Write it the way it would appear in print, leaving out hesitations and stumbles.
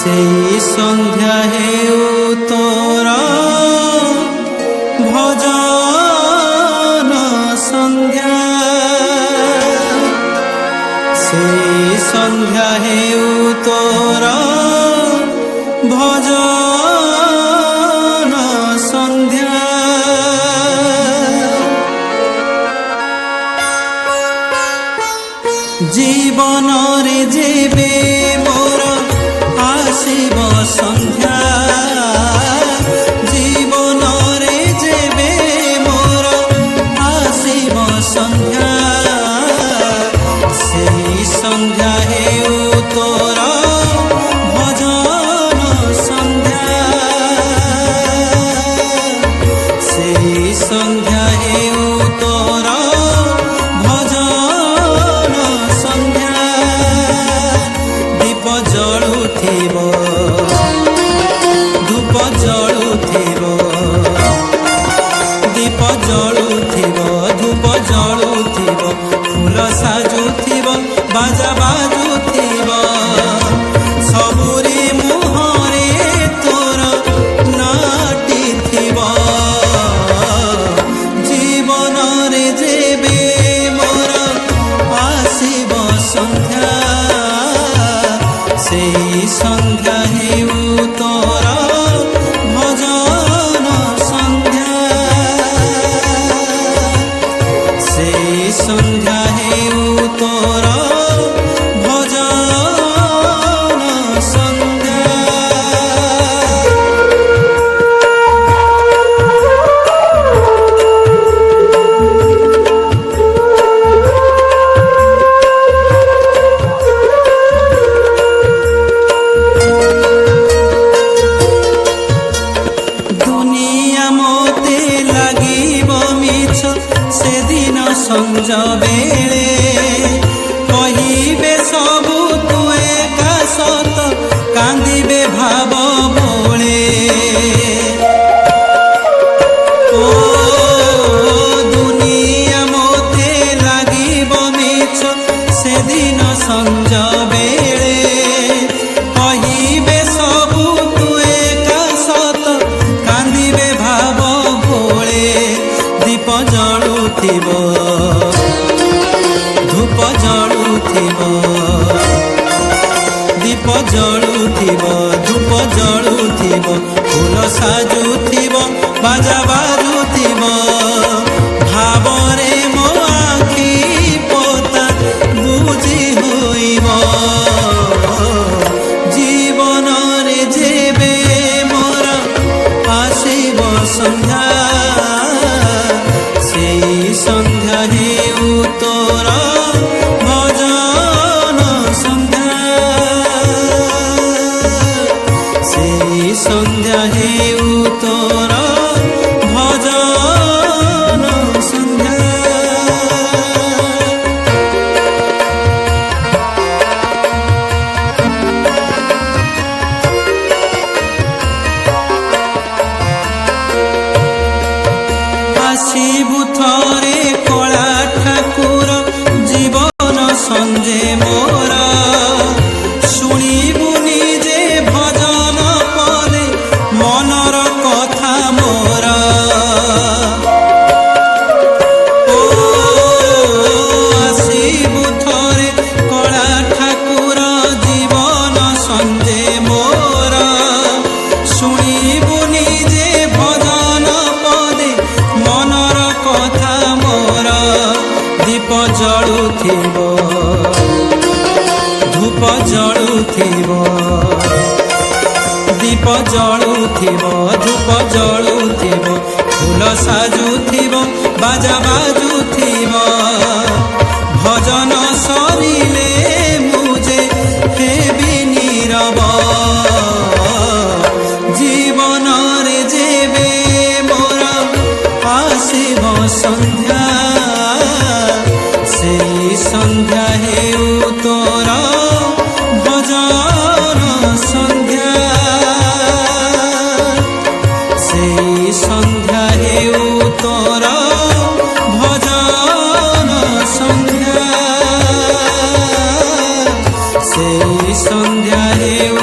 সেই সন্ধ্যা হেউ তোর ভজন সন্ধ্যা, সেই সন্ধ্যা হেউ তোর ভজন সন্ধ্যা। জীবনরে যেবে মোর আসিব সন্ধ্যা, জীবনরে যেবে মোর আসিব সন্ধ্যা, সেই সন্ধ্যা হেউ তোর ভজন সন্ধ্যা, সেই সন্ধ্যা হেউ তোর ভজন সন্ধ্যা। দীপ জলুথিব ধূপ জলুথিব, দীপ জলুথিব ধূপ জলুথিব, ফুল সাজুথিব বাজা বাজুথিব, ସବୁରି ମୁହଁରେ ତୋର ନାଟିଥିବ। ଜୀବନରେ ଯେବେ ମୋର ଆସିବ ସନ୍ଧ୍ୟା, সেই সন্ধ্যা হেউ তোর ভজন সন্ধ্যা, সেই সন্ধ্যা হেউ তোর ভজন সন্ধ্যা। দুনিয়া মতে লাগিব মিছ সেদিন সঞ্জ বেলে, কহিবে সবু তু একা সত কান্দিবে ভাব বলে। ও দুনিয়া মতে লাগিব মিছ সেদিন সঞ্জ বেলে, কহিবে সবু তু একা সত কান্দিবে ভাব ভোলে। দীপ জলুথিব ধূপ জলুথিব, দীপ জলুথিব ধূপ জলুথিব, ফুল সাজুথিব বাজা বাজুথিব, ভাবরে ମୋ ଆଖି ପତା ବୁଝି ହୋଇବ। জীবনরে যেবে মোর আসিব সন্ধ্যা, সেই সন্ধ্যা হেউ তোর ভজন সন্ধ্যা, সেই সন্ধ্যা হেউ তোর ভজন সন্ধ্যা। আসিবু থরে কলা ঠাকুর জীবন সঞ্জে মোর, শুনিবু নিজে ভজন পদে মনর কথা মোর। ও আসিবু থরে কলা ঠাকুর জীবন সঞ্জে মোর, শুনিবু নিজে ভজন পদে মনর কথা মোর। দীপ জলুথিব ধূপ জলুথিব, দীপ জলুথিব ধূপ জলুথিব, ফুল সাজুথিব বাজা বাজুথিব, ভজন সরিলে মুজে হেবি নীরব। জীবনরে যেবে মোর আসিব সন্ধ্যা, সেই সন্ধ্যা হেউ তোর ভজন সন্ধ্যা, সেই সন্ধ্যা হেউ তোর ভজন সন্ধ্যা, সেই সন্ধ্যা হেউ